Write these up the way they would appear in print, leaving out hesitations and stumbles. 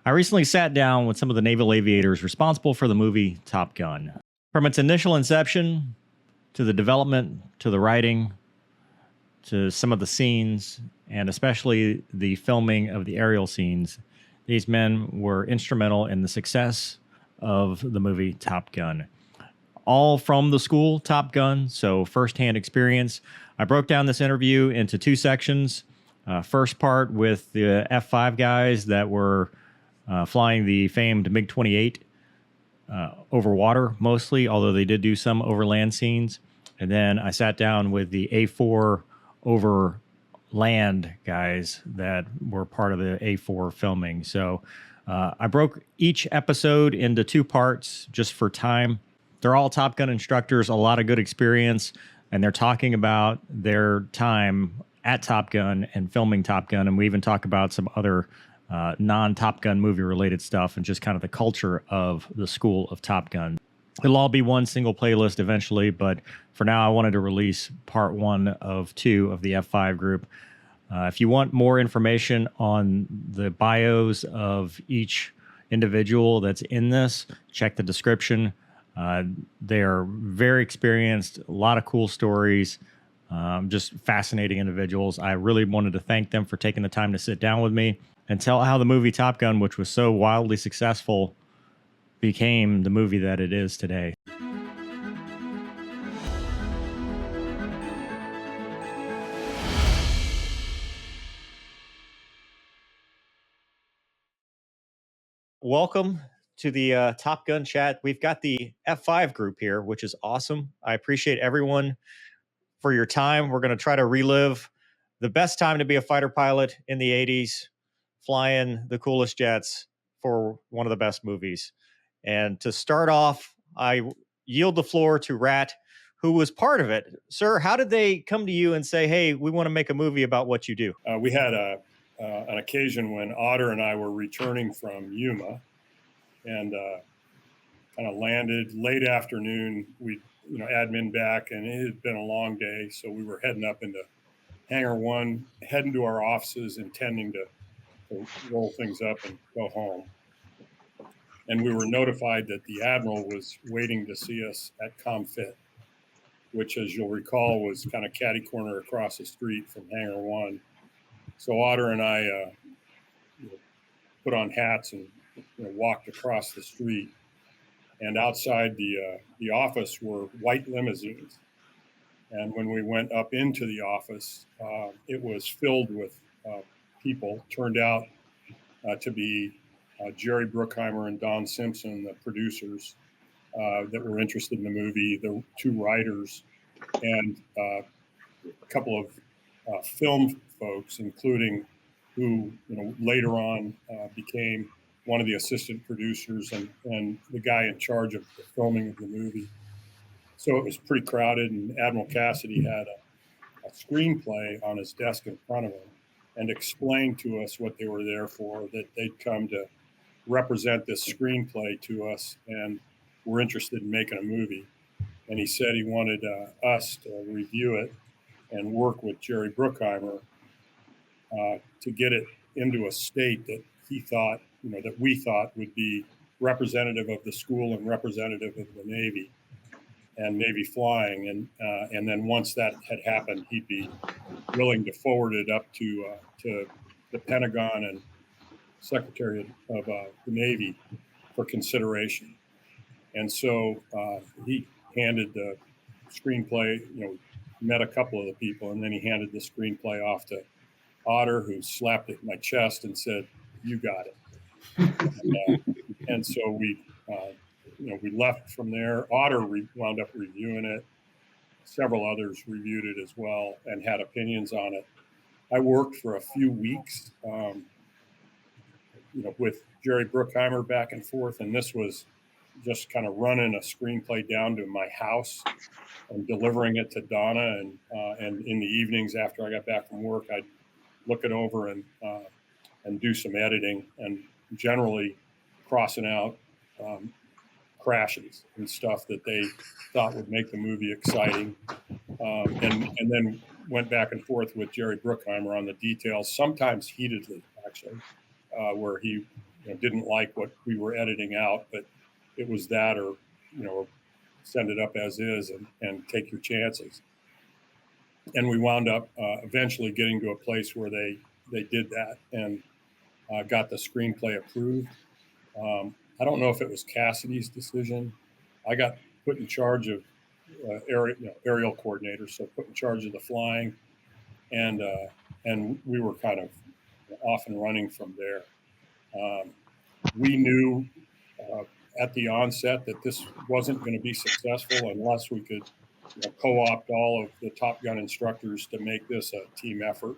I recently sat down with some of the naval aviators responsible for the movie Top Gun. From its initial inception to the development to the writing to some of the scenes and especially the filming of the aerial scenes, these men were instrumental in the success of the movie Top Gun. All from the school Top Gun, so firsthand experience. I broke down this interview into two sections. First part with the F-5 guys that were flying the famed MiG-28 over water mostly, although they did do some over land scenes. And then I sat down with the A4 over land guys that were part of the A4 filming. So I broke each episode into two parts just for time. They're all Top Gun instructors, a lot of good experience, and they're talking about their time at Top Gun and filming Top Gun. And we even talk about some other non-Top Gun movie-related stuff and just kind of the culture of the school of Top Gun. It'll all be one single playlist eventually, but for now, I wanted to release part 1 of 2 of the F5 group. If you want more information on the bios of each individual that's in this, check the description. They are very experienced, a lot of cool stories, just fascinating individuals. I really wanted to thank them for taking the time to sit down with me and tell how the movie Top Gun, which was so wildly successful, became the movie that it is today. Welcome to the Top Gun chat. We've got the F5 group here, which is awesome. I appreciate everyone for your time. We're going to try to relive the best time to be a fighter pilot in the 80s, flying the coolest jets for one of the best movies. And to start off, I yield the floor to Rat, who was part of it. Sir, how did they come to you and say, hey, we want to make a movie about what you do? We had an occasion when Otter and I were returning from Yuma and kind of landed late afternoon. We, admin back, and it had been a long day. So we were heading up into Hangar 1, heading to our offices, intending to roll things up and go home. And we were notified that the Admiral was waiting to see us at ComFit, which, as you'll recall, was kind of catty corner across the street from Hangar 1. So Otter and I put on hats and walked across the street. And outside the office were white limousines. And when we went up into the office, it was filled with people. Turned out to be Jerry Bruckheimer and Don Simpson, the producers that were interested in the movie, the two writers, and a couple of film folks, including who later on became one of the assistant producers and the guy in charge of the filming of the movie. So it was pretty crowded, and Admiral Cassidy had a screenplay on his desk in front of him and explained to us what they were there for, that they'd come to represent this screenplay to us and were interested in making a movie. And he said he wanted us to review it and work with Jerry Bruckheimer to get it into a state that he thought, that we thought would be representative of the school and representative of the Navy and Navy flying. And then once that had happened, he'd be willing to forward it up to the Pentagon and Secretary of the Navy for consideration. And so he handed the screenplay, met a couple of the people, and then he handed the screenplay off to Otter, who slapped it in my chest and said, "You got it." And so we left from there. Otter wound up reviewing it. Several others reviewed it as well and had opinions on it. I worked for a few weeks, with Jerry Bruckheimer back and forth, and this was just kind of running a screenplay down to my house and delivering it to Donna. And in the evenings after I got back from work, I'd look it over and do some editing and generally crossing out crashes and stuff that they thought would make the movie exciting. And then went back and forth with Jerry Bruckheimer on the details, sometimes heatedly, actually, where he didn't like what we were editing out, but it was that or send it up as is and take your chances. And we wound up eventually getting to a place where they did that and got the screenplay approved. I don't know if it was Cassidy's decision. I got put in charge of aerial coordinator, so put in charge of the flying, and we were kind of off and running from there. We knew at the onset that this wasn't going to be successful unless we could co-opt all of the Top Gun instructors to make this a team effort.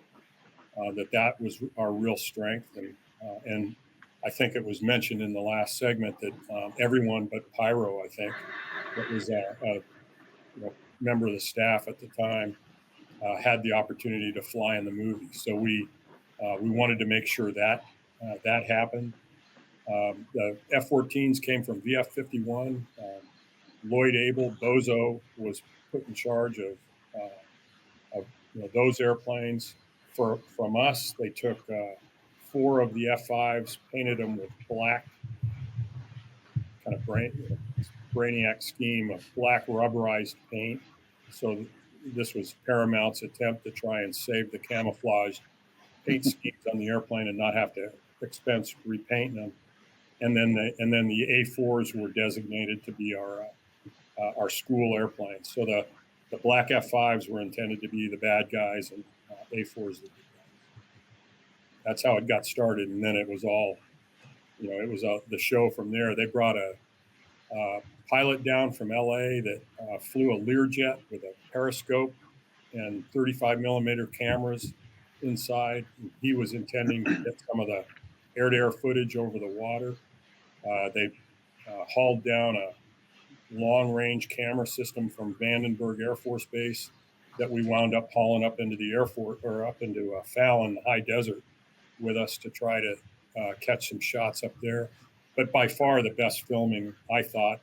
That was our real strength, and I think it was mentioned in the last segment that everyone but Pyro, I think, that was a member of the staff at the time, had the opportunity to fly in the movie. So we wanted to make sure that that happened. The F-14s came from VF-51. Lloyd Abel, Bozo, was put in charge of those airplanes. From us, they took 4 of the F-5s, painted them with black, kind of brainiac scheme of black rubberized paint. So this was Paramount's attempt to try and save the camouflage paint schemes on the airplane and not have to expense repainting them. And then the A4s were designated to be our school airplanes. So the black F-5s were intended to be the bad guys, and A4s the good guys. That's how it got started, and then it was all, it was the show from there. They brought a pilot down from LA that flew a Learjet with a periscope and 35 millimeter cameras inside. He was intending to get some of the air-to-air footage over the water. They hauled down a long-range camera system from Vandenberg Air Force Base that we wound up hauling up into the up into Fallon high desert with us to try to catch some shots up there. But by far the best filming, I thought,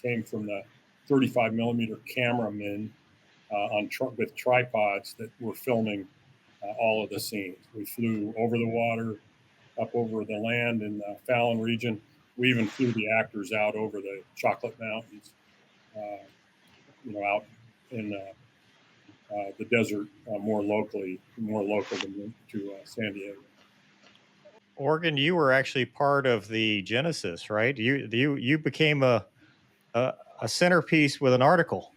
came from the 35 millimeter cameramen with tripods that were filming all of the scenes. We flew over the water, up over the land in the Fallon region. We even flew the actors out over the Chocolate Mountains, out in the desert, more local than to San Diego. Oregon, you were actually part of the Genesis, right? You became a centerpiece with an article.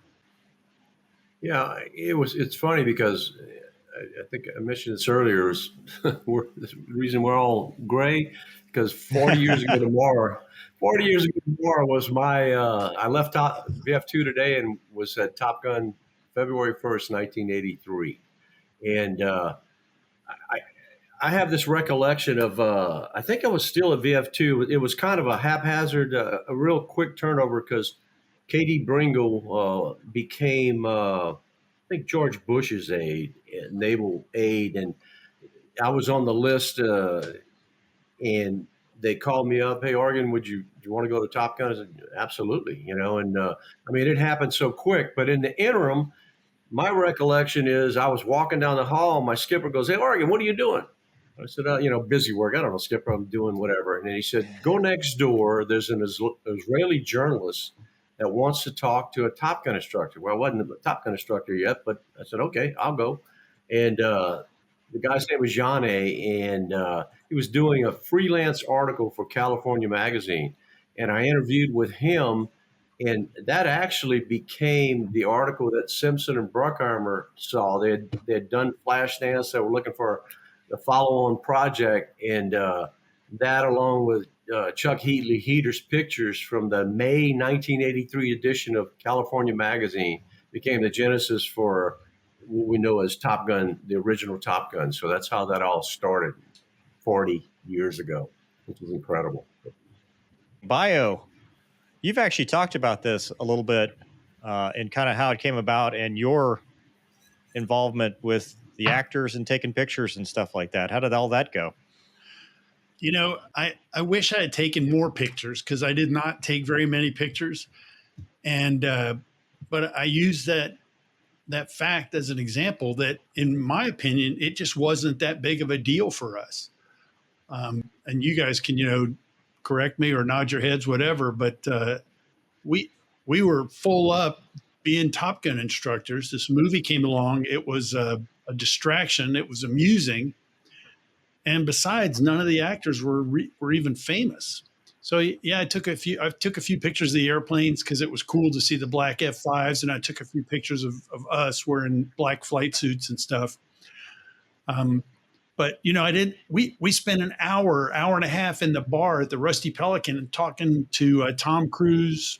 Yeah, it's funny because I think I mentioned this earlier. The reason we're all gray because 40 years ago tomorrow was my. I left VF2 today and was at Top Gun February 1st, 1983, and I have this recollection of I think I was still at VF2. It was kind of a haphazard, a real quick turnover because K.D. Bringle became. I think George Bush's aide, naval aide, and I was on the list, and they called me up. Hey, Oregon, do you want to go to Top Gun? I said, absolutely, and I mean, it happened so quick. But in the interim, my recollection is I was walking down the hall, and my skipper goes, hey, Oregon, what are you doing? I said, busy work. I don't know, skipper, I'm doing whatever. And then he said, go next door. There's an Israeli journalist that wants to talk to a Top Gun instructor. Well, I wasn't a Top Gun instructor yet, but I said, okay, I'll go. And the guy's name was Jane, and he was doing a freelance article for California Magazine. And I interviewed with him, and that actually became the article that Simpson and Bruckheimer saw. They had done Flashdance. They were looking for the follow-on project, and that along with Chuck Heater's pictures from the May 1983 edition of California Magazine became the genesis for what we know as Top Gun, the original Top Gun. So that's how that all started 40 years ago, which is incredible. Bio, you've actually talked about this a little bit and kind of how it came about and your involvement with the actors and taking pictures and stuff like that. How did all that go? I wish I had taken more pictures because I did not take very many pictures. And, but I use that fact as an example that, in my opinion, it just wasn't that big of a deal for us. And you guys can, correct me or nod your heads, whatever. But we were full up being Top Gun instructors. This movie came along. It was a distraction. It was amusing. And besides, none of the actors were even famous. So yeah, I took a few pictures of the airplanes because it was cool to see the black F-5s, and I took a few pictures of us wearing black flight suits and stuff. But I didn't. We spent an hour and a half in the bar at the Rusty Pelican talking to Tom Cruise,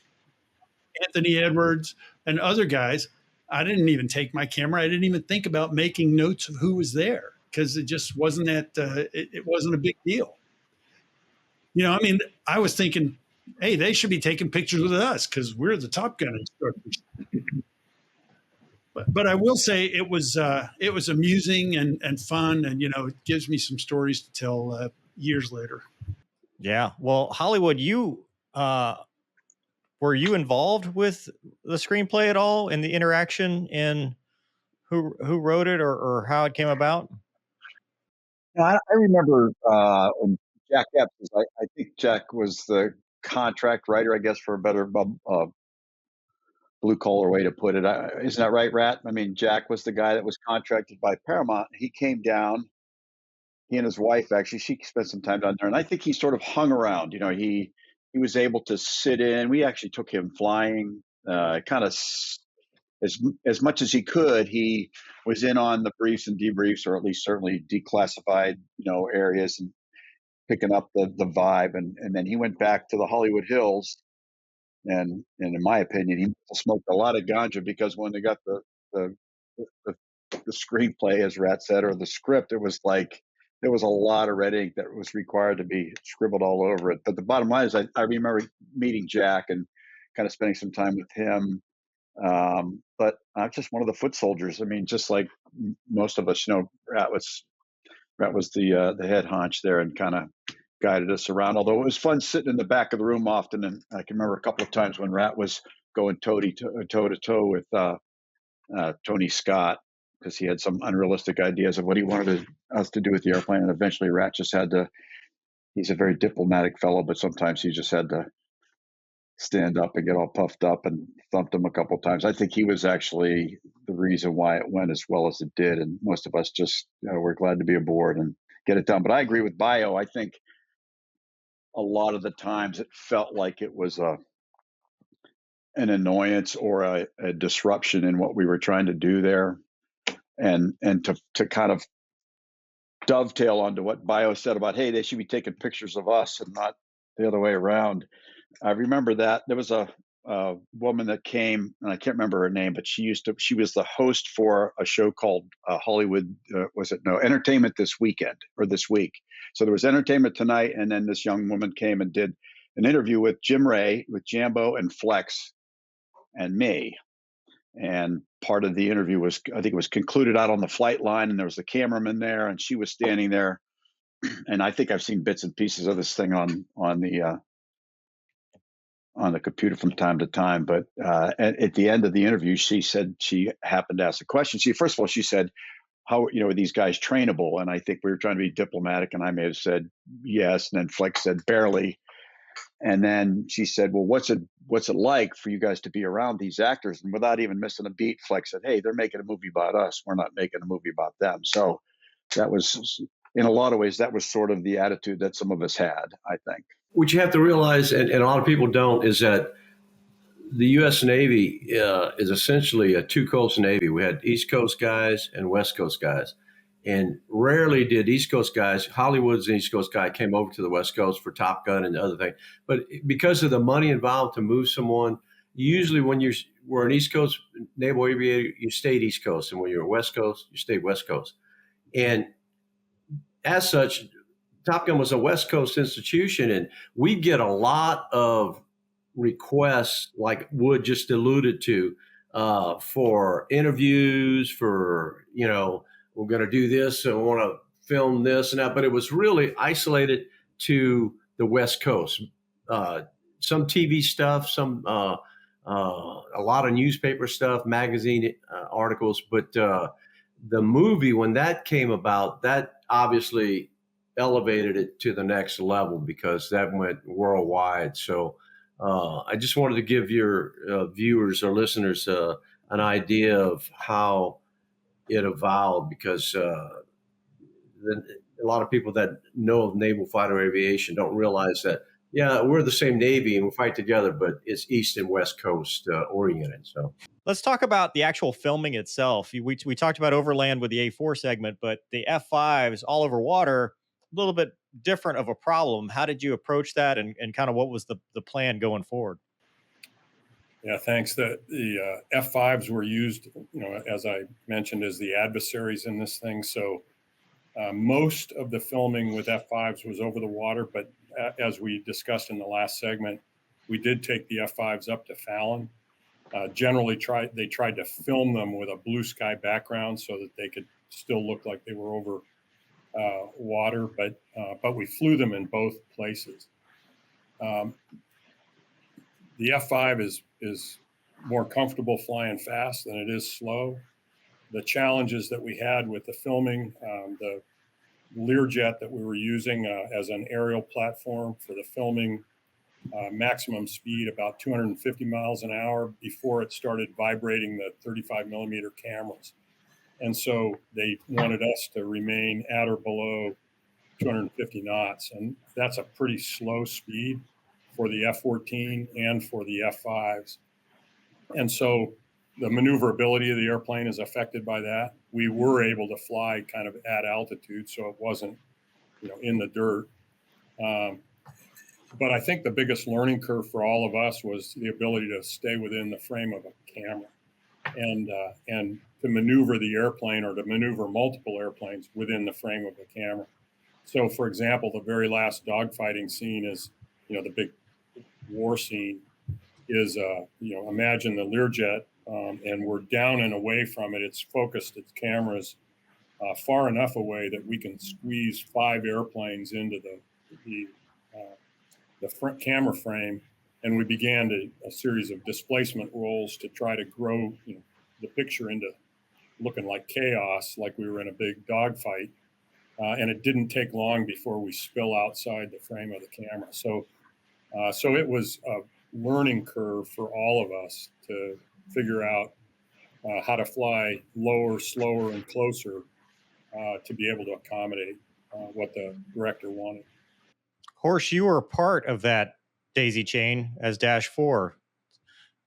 Anthony Edwards, and other guys. I didn't even take my camera. I didn't even think about making notes of who was there because it just wasn't that. It wasn't a big deal. I was thinking, hey, they should be taking pictures with us because we're the Top Gun instructors. But I will say it was amusing and fun, and it gives me some stories to tell years later. Yeah. Well, Hollywood, you were you involved with the screenplay at all in the interaction in who wrote it or how it came about? I remember when Jack Epps, I think Jack was the contract writer, I guess, for a better blue collar way to put it. Isn't that right, Rat? I mean, Jack was the guy that was contracted by Paramount. He came down. He and his wife, actually, she spent some time down there, and I think he sort of hung around. He was able to sit in. We actually took him flying, kind of as much as he could. He was in on the briefs and debriefs, or at least certainly declassified, areas, and picking up the vibe. And then he went back to the Hollywood Hills. And in my opinion, he smoked a lot of ganja, because when they got the screenplay, as Rat said, or the script, it was like there was a lot of red ink that was required to be scribbled all over it. But the bottom line is, I remember meeting Jack and kind of spending some time with him. But I'm just one of the foot soldiers. I mean, just like most of us, Rat was the head honch there and kind of guided us around. Although it was fun sitting in the back of the room often, and I can remember a couple of times when Rat was going toe to toe with Tony Scott, because he had some unrealistic ideas of what he wanted us to do with the airplane, and eventually Rat just had to. He's a very diplomatic fellow, but sometimes he just had to stand up and get all puffed up, and thumped him a couple of times. I think he was actually the reason why it went as well as it did, and most of us just were glad to be aboard and get it done. But I agree with Bio. I think a lot of the times it felt like it was an annoyance or a disruption in what we were trying to do there, and to kind of dovetail onto what Bio said about, hey, they should be taking pictures of us and not the other way around. I remember that there was a woman that came, and I can't remember her name, but she was the host for a show called Hollywood, Entertainment This Weekend, or This Week. So there was Entertainment Tonight, and then this young woman came and did an interview with Jim Ray, with Jambo and Flex and me. And part of the interview was, I think it was concluded out on the flight line, and there was a cameraman there, and she was standing there. And I think I've seen bits and pieces of this thing on the computer from time to time. But at the end of the interview, she said she happened to ask a question. First of all, she said, how, are these guys trainable? And I think we were trying to be diplomatic, and I may have said yes. And then Flex said barely. And then she said, well, what's it like for you guys to be around these actors? And without even missing a beat, Flex said, hey, they're making a movie about us. We're not making a movie about them. So that was, in a lot of ways, that was sort of the attitude that some of us had, I think. What you have to realize, and a lot of people don't, is that the U.S. Navy is essentially a two-coast Navy. We had East Coast guys and West Coast guys. And rarely did East Coast guys, Hollywood's an East Coast guy, came over to the West Coast for Top Gun and other things. But because of the money involved to move someone, usually when you were an East Coast naval aviator, you stayed East Coast. And when you're West Coast, you stayed West Coast. And as such, Top Gun was a West Coast institution, and we get a lot of requests, like Wood just alluded to, for interviews, for, we're going to do this and we want to film this and that. But it was really isolated to the West Coast. Some TV stuff, a lot of newspaper stuff, magazine articles. But the movie, when that came about, that obviously elevated it to the next level because that went worldwide. So I just wanted to give your viewers or listeners an idea of how it evolved, because a lot of people that know of naval fighter aviation don't realize that, yeah, we're the same Navy and we fight together, but it's East and West Coast oriented. So Let's talk about the actual filming itself. We talked about overland with the A4 segment, but the F5s all over water, a little bit different of a problem. How did you approach that, and kind of what was the plan going forward? Yeah, thanks. The F5s were used, as I mentioned, as the adversaries in this thing. So most of the filming with F5s was over the water, but as we discussed in the last segment, we did take the F5s up to Fallon. Generally, they tried to film them with a blue sky background so that they could still look like they were over water, but we flew them in both places. The F5 is more comfortable flying fast than it is slow. The challenges that we had with the filming, the Learjet that we were using as an aerial platform for the filming, maximum speed about 250 miles an hour before it started vibrating the 35 millimeter cameras. And so they wanted us to remain at or below 250 knots. And that's a pretty slow speed for the F-14 and for the F-5s. And so the maneuverability of the airplane is affected by that. We were able to fly kind of at altitude, so it wasn't, in the dirt. But I think the biggest learning curve for all of us was the ability to stay within the frame of a camera and to maneuver the airplane or to maneuver multiple airplanes within the frame of a camera. So, for example, the very last dogfighting scene is, the big war scene is, imagine the Learjet, and we're down and away from it. It's focused its cameras far enough away that we can squeeze 5 airplanes into the front camera frame, and we began a series of displacement rolls to try to grow the picture into looking like chaos, like we were in a big dogfight. And it didn't take long before we spill outside the frame of the camera. So it was a learning curve for all of us to figure out how to fly lower, slower, and closer to be able to accommodate what the director wanted. Horst, you were part of that daisy chain as Dash 4.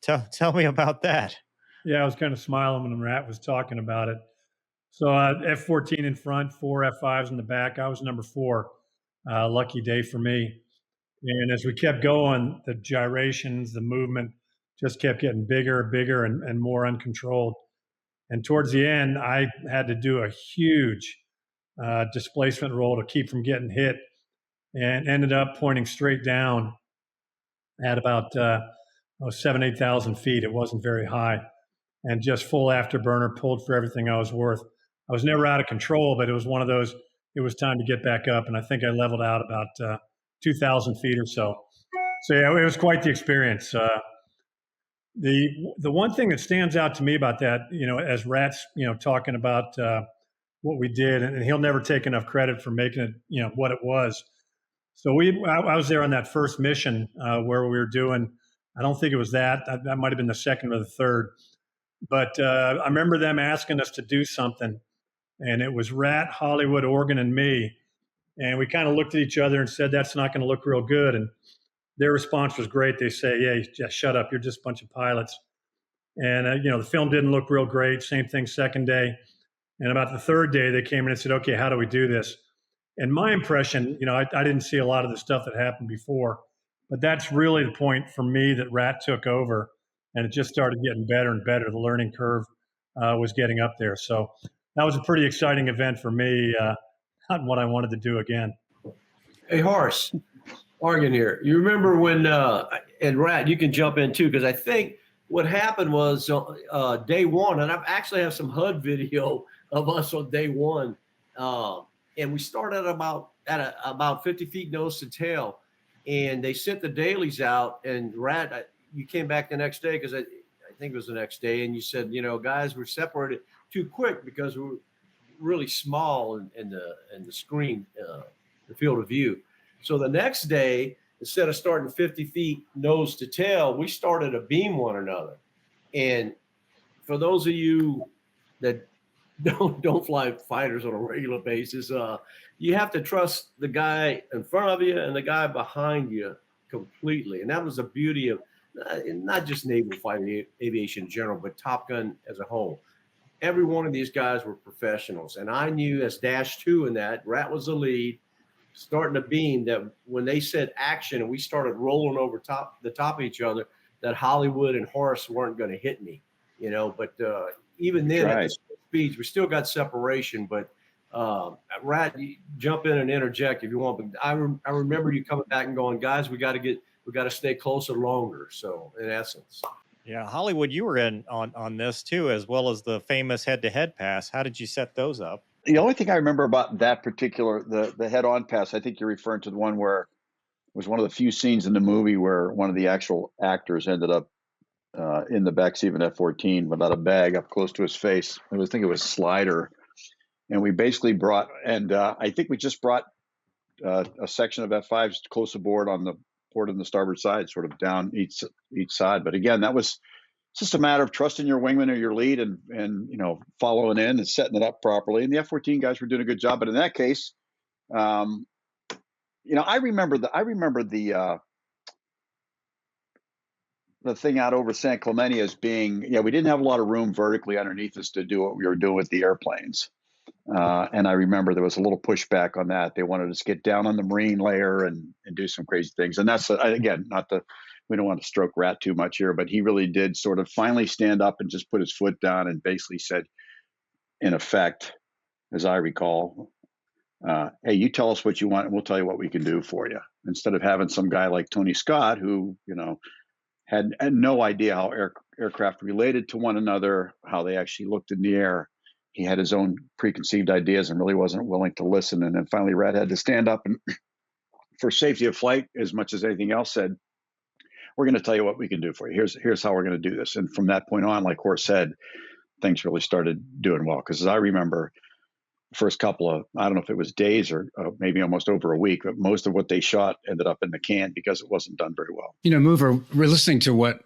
Tell me about that. Yeah, I was kind of smiling when Rat was talking about it. So F-14 in front, 4 F-5s in the back. I was number 4. Lucky day for me. And as we kept going, the gyrations, the movement just kept getting bigger, bigger, and more uncontrolled. And towards the end, I had to do a huge displacement roll to keep from getting hit, and ended up pointing straight down at about 8,000 feet. It wasn't very high, and just full afterburner, pulled for everything I was worth. I was never out of control, but it was one of those, it was time to get back up, and I think I leveled out about 2,000 feet or so. So yeah, it was quite the experience. The one thing that stands out to me about that, as Rat's, talking about what we did, and he'll never take enough credit for making it, what it was. So I was there on that first mission where we were doing, I don't think it was that might have been the second or the third, but I remember them asking us to do something, and it was Rat, Hollywood, Oregon, and me. And we kind of looked at each other and said, that's not going to look real good. And their response was great. They say, yeah, just shut up. You're just a bunch of pilots. And, the film didn't look real great. Same thing second day. And about the third day, they came in and said, okay, how do we do this? And my impression, I didn't see a lot of the stuff that happened before, but that's really the point for me that Rat took over, and it just started getting better and better. The learning curve was getting up there. So that was a pretty exciting event for me, not what I wanted to do again. Hey, Horace, Argan here. You remember when, and Rat, you can jump in too, because I think what happened was day one, and I actually have some HUD video of us on day one. And we started at about 50 feet nose to tail, and they sent the dailies out. And Rat, you came back the next day, because I think it was the next day, and you said, guys, we're separated too quick because we were really small in the screen, the field of view. So the next day, instead of starting 50 feet nose to tail, we started to beam one another. And for those of you that don't fly fighters on a regular basis, you have to trust the guy in front of you and the guy behind you completely. And that was the beauty of not just naval fighting aviation in general, but Top Gun as a whole. Every one of these guys were professionals. And I knew as Dash 2 in that, Rat was the lead, starting to beam, that when they said action and we started rolling over the top of each other, that Hollywood and Horace weren't going to hit me, but even then at the speeds, we still got separation, but Rat, you jump in and interject if you want, but I remember you coming back and going, guys, we got to stay closer longer. So in essence. Yeah, Hollywood, you were in on this too, as well as the famous head-to-head pass. How did you set those up? The only thing I remember about that particular, the head-on pass, I think you're referring to the one where it was one of the few scenes in the movie where one of the actual actors ended up in the backseat of an F-14 without a bag up close to his face. I think it was Slider. And we basically brought, and I think we just brought a section of F-5s close aboard on the port and the starboard side, sort of down each side. But again, that was just a matter of trusting your wingman or your lead and following in and setting it up properly. And the F-14 guys were doing a good job. But in that case, I remember the thing out over San Clemente as being, we didn't have a lot of room vertically underneath us to do what we were doing with the airplanes. And I remember there was a little pushback on that. They wanted us to get down on the marine layer and do some crazy things. And that's, again, we don't want to stroke Rat too much here, but he really did sort of finally stand up and just put his foot down and basically said, in effect, as I recall, hey, you tell us what you want and we'll tell you what we can do for you. Instead of having some guy like Tony Scott, who, had no idea how aircraft related to one another, how they actually looked in the air. He had his own preconceived ideas and really wasn't willing to listen. And then finally, Rat had to stand up and, for safety of flight, as much as anything else, said, we're going to tell you what we can do for you. Here's how we're going to do this. And from that point on, like Horst said, things really started doing well. Because as I remember, the first couple of, I don't know if it was days or maybe almost over a week, but most of what they shot ended up in the can because it wasn't done very well. Mover, we're listening to what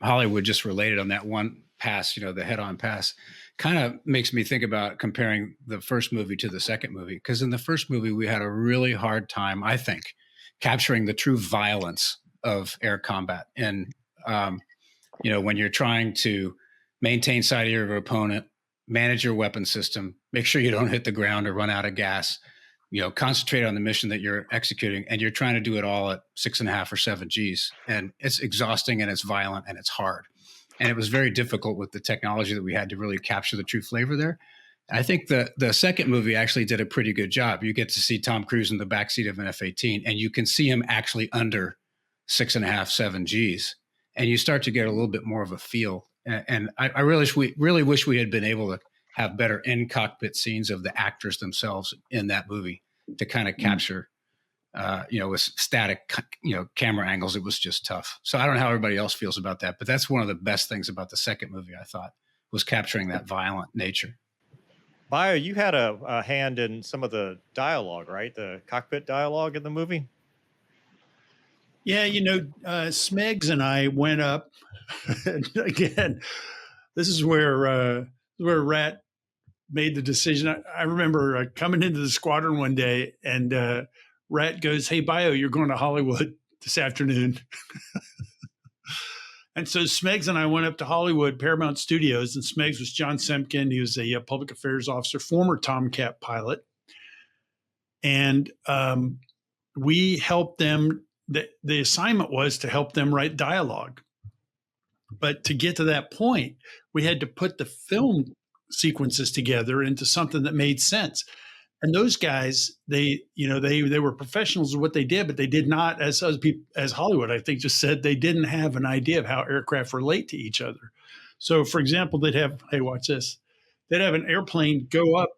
Hollywood just related on that one pass, the head-on pass. Kind of makes me think about comparing the first movie to the second movie. Because in the first movie, we had a really hard time, I think, capturing the true violence of air combat. And, when you're trying to maintain sight of your opponent, manage your weapon system, make sure you don't hit the ground or run out of gas, concentrate on the mission that you're executing, and you're trying to do it all at 6.5 or 7 Gs. And it's exhausting and it's violent and it's hard. And it was very difficult with the technology that we had to really capture the true flavor there. I think the second movie actually did a pretty good job. You get to see Tom Cruise in the backseat of an F-18, and you can see him actually under 6.5, 7 Gs. And you start to get a little bit more of a feel. And I really wish we had been able to have better in-cockpit scenes of the actors themselves in that movie to kind of capture, with static, camera angles. It was just tough. So I don't know how everybody else feels about that, but that's one of the best things about the second movie, I thought, was capturing that violent nature. Bio, you had a hand in some of the dialogue, right? The cockpit dialogue in the movie? Yeah, Smegs and I went up. And again, this is where Rat made the decision. I remember coming into the squadron one day, and Rat goes, "Hey, Bio, you're going to Hollywood this afternoon." And so Smegs and I went up to Hollywood, Paramount Studios, and Smegs was John Semkin. He was a public affairs officer, former Tomcat pilot. And we helped them. The assignment was to help them write dialogue. But to get to that point, we had to put the film sequences together into something that made sense. And those guys, they were professionals of what they did, but they did not, as Hollywood, I think, just said, they didn't have an idea of how aircraft relate to each other. So, for example, they'd have, hey, watch this. They'd have an airplane go up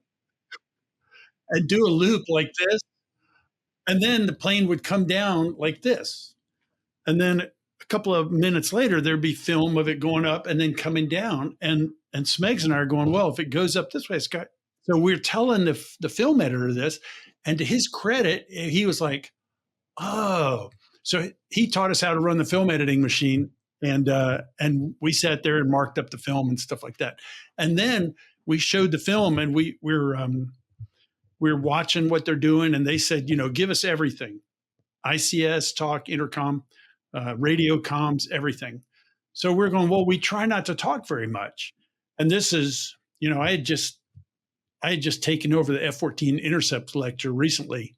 and do a loop like this, and then the plane would come down like this. And then a couple of minutes later, there'd be film of it going up and then coming down. And Smegs and I are going, well, if it goes up this way, it's got. So we're telling the film editor this, And to his credit, he was like, oh, so he taught us how to run the film editing machine. And we sat there and marked up the film and stuff like that. And then we showed the film, and we're watching what they're doing. And they said, give us everything. ICS, talk, intercom, radio comms, everything. So we're going, well, we try not to talk very much. And this is, I had just taken over the F-14 intercept lecture recently,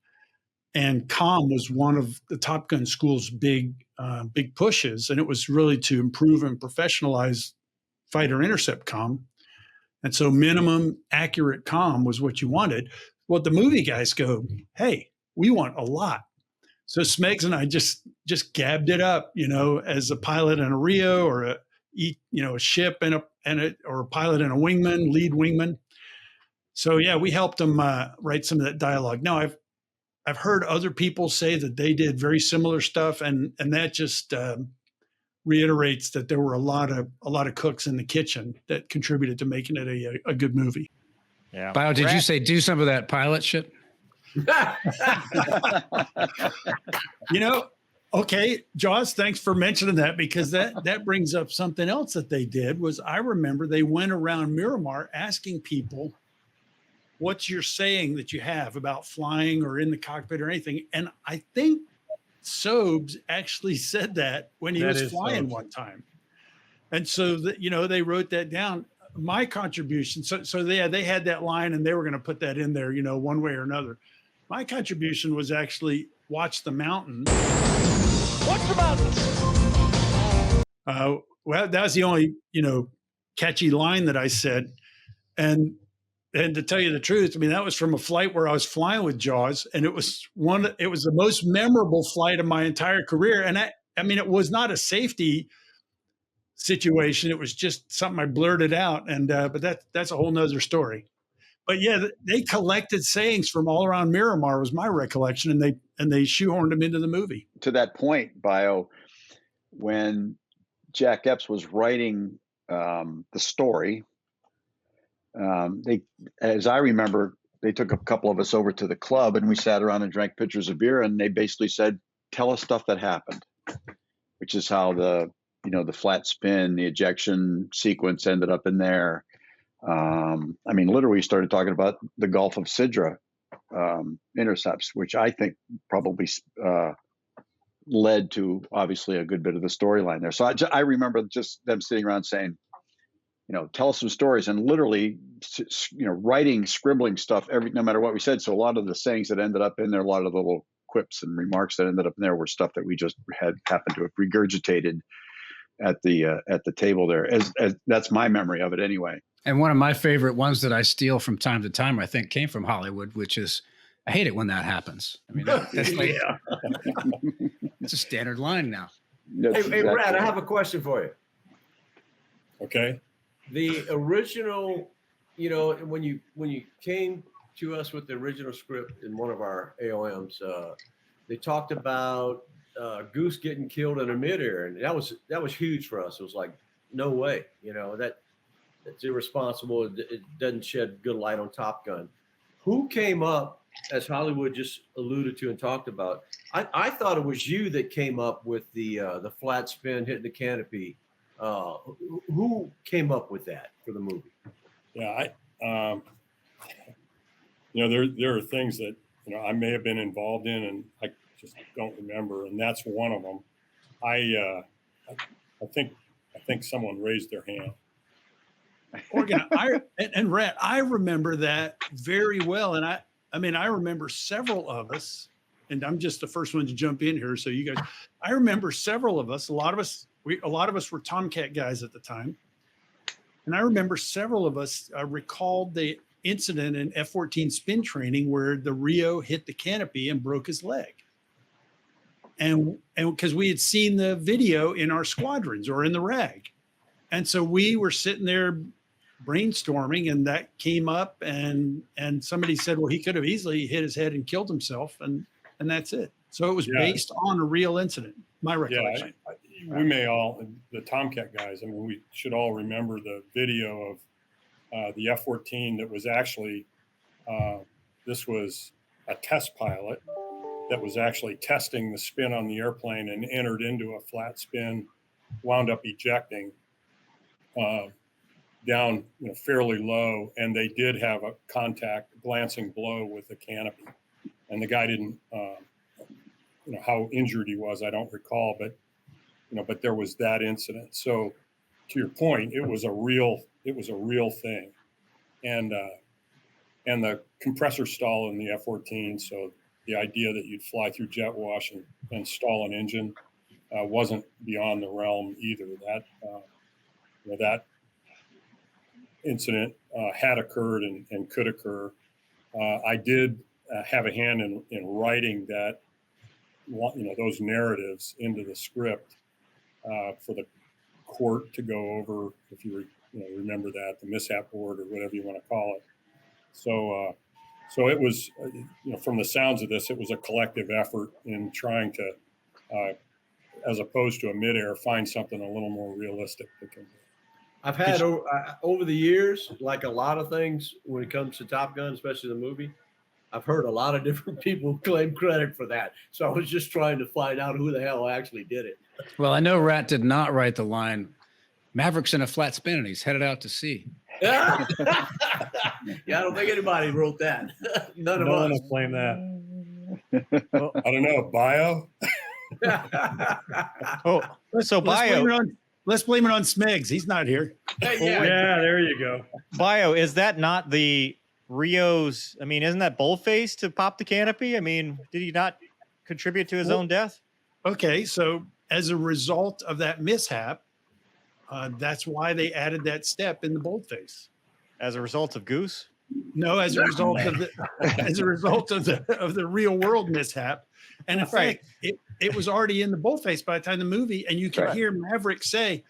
and comm was one of the Top Gun school's big pushes, and it was really to improve and professionalize fighter intercept comm. And so minimum accurate comm was what you wanted. Well, the movie guys go, hey, we want a lot. So Smegs and I just gabbed it up, as a pilot in a Rio, or a ship and or a pilot and a wingman, lead wingman. So yeah, we helped them write some of that dialogue. Now I've heard other people say that they did very similar stuff, and that just reiterates that there were a lot of cooks in the kitchen that contributed to making it a good movie. Yeah. Bio, did you say do some of that pilot shit? Okay, Jaws, thanks for mentioning that, because that brings up something else that they did. Was I remember they went around Miramar asking people, what's your saying that you have about flying or in the cockpit or anything? And I think Sobes actually said that when he was flying one time. And so they wrote that down. My contribution, so they had that line, and they were going to put that in there, one way or another. My contribution was actually watch the mountain. Watch the mountain. Well, that was the only, catchy line that I said. And to tell you the truth, I mean, that was from a flight where I was flying with Jaws, and it was the most memorable flight of my entire career. And I mean, it was not a safety situation. It was just something I blurted out. And, but that's a whole nother story. But yeah, they collected sayings from all around Miramar, was my recollection, and they shoehorned them into the movie. To that point, Bio, when Jack Epps was writing the story, as I remember, they took a couple of us over to the club, and we sat around and drank pitchers of beer, and they basically said, "Tell us stuff that happened," which is how the flat spin, the ejection sequence ended up in there. I mean, literally, we started talking about the Gulf of Sidra intercepts, which I think probably led to obviously a good bit of the storyline there. So I remember just them sitting around saying, tell us some stories, and literally, writing, scribbling stuff no matter what we said. So a lot of the sayings that ended up in there, a lot of the little quips and remarks that ended up in there were stuff that we just happened to have regurgitated at the table there. As that's my memory of it anyway. And one of my favorite ones that I steal from time to time, I think, came from Hollywood, which is, I hate it when that happens. I mean, that's like, it's a standard line now. Hey, Brad, I have a question for you. Okay. The original, when you came to us with the original script in one of our AOMs, they talked about Goose getting killed in a midair, and that was huge for us. It was like, no way, that's irresponsible. It doesn't shed good light on Top Gun. Who came up, as Hollywood just alluded to and talked about? I thought it was you that came up with the flat spin hitting the canopy. Who came up with that for the movie? Yeah, there are things that I may have been involved in, and I just don't remember, and that's one of them. I think someone raised their hand. Morgan, and Rat, I remember that very well, and I remember several of us, and I'm just the first one to jump in here. So you guys, I remember several of us. A lot of us were Tomcat guys at the time, and I remember several of us recalled the incident in F-14 spin training where the Rio hit the canopy and broke his leg, and because we had seen the video in our squadrons or in the RAG, and so we were sitting there brainstorming, and that came up, and somebody said, well, he could have easily hit his head and killed himself, and that's it. So it was based on a real incident, my recollection. Yeah, we may all, the Tomcat guys, I mean, we should all remember the video of the F-14 that was actually, this was, a test pilot that was actually testing the spin on the airplane and entered into a flat spin, wound up ejecting down, fairly low, and they did have a glancing blow with the canopy, and the guy didn't, how injured he was, I don't recall, but but there was that incident. So, to your point, it was a real thing, and the compressor stall in the F-14. So the idea that you'd fly through jet wash and stall an engine wasn't beyond the realm either. That incident had occurred and could occur. I did have a hand in writing that, those narratives into the script for the court to go over, if you remember that, the mishap board or whatever you want to call it. So it was, from the sounds of this, it was a collective effort in trying to, as opposed to a midair, find something a little more realistic. I've had over the years, like a lot of things when it comes to Top Gun, especially the movie, I've heard a lot of different people claim credit for that. So I was just trying to find out who the hell actually did it. Well, I know Rat did not write the line, "Maverick's in a flat spin and he's headed out to sea." Yeah, I don't think anybody wrote that. None of No us. one will claim that. Well, I don't know, bio. Let's blame it on Smegs. He's not here. Yeah, there you go. Bio, is that not the Rio's? I mean, isn't that boldface to pop the canopy? I mean, did he not contribute to his own death? Okay, so as a result of that mishap, that's why they added that step in the boldface. As a result of Goose? No, as a result of the real world mishap. And in fact, it was already in the boldface by the time the movie, and you can hear Maverick say,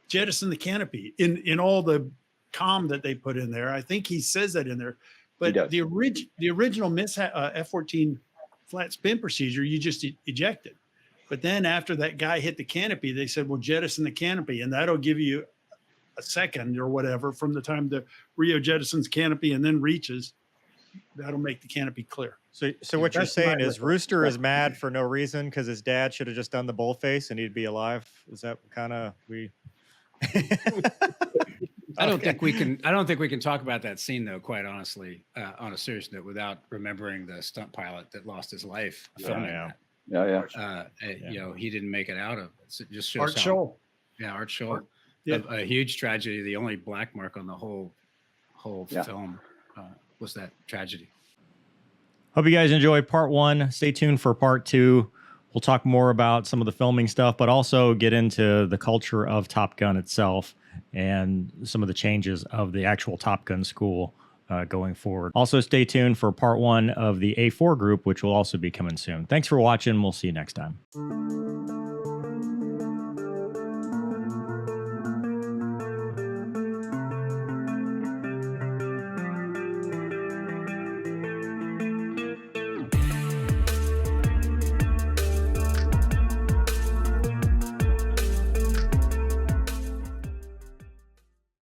"Jettison the canopy" in all the comm that they put in there. I think he says that in there. But the original mishap F-14 flat spin procedure, you just ejected. But then after that guy hit the canopy, they said, "Well, jettison the canopy," and that'll give you a second or whatever from the time the Rio jettisons canopy and then reaches. That'll make the canopy clear. So what you're saying is Rooster is mad for no reason because his dad should have just done the boldface and he'd be alive. Is that kind of we? I don't think we can talk about that scene though, quite honestly, on a serious note, without remembering the stunt pilot that lost his life filming that. Yeah. He didn't make it out of it. So it just shows Art Scholl. Yeah, Art Scholl. Yeah. A huge tragedy. The only black mark on the whole film was that tragedy. Hope you guys enjoyed part 1. Stay tuned for part 2. We'll talk more about some of the filming stuff, but also get into the culture of Top Gun itself and some of the changes of the actual Top Gun school going forward. Also, stay tuned for part 1 of the A4 group, which will also be coming soon. Thanks for watching. We'll see you next time.